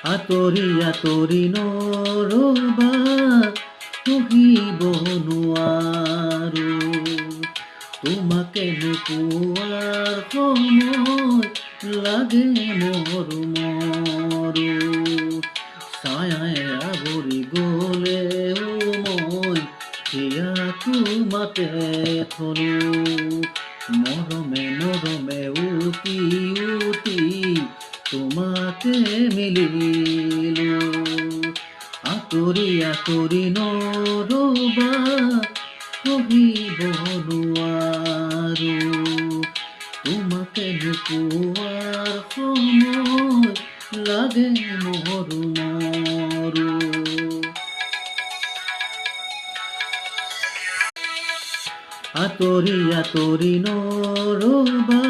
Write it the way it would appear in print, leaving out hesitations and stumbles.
আঁতৰি আঁতৰি নৰবা সহিব নোৱাৰো তোমাকে নোপোৱাৰ সময় লাগে মৰো মৰো ছায়াই আৱৰি গ'লেও মই সেয়া তোমাতে থলো মৰমে মৰমে উটি উটি তোমাকে মিলিলো আঁতৰি আঁতৰি নৰবা সহিব নোৱাৰো তোমাকে নোপোৱাৰ সময় লাগে মৰো মৰো আঁতৰি আঁতৰি নৰবা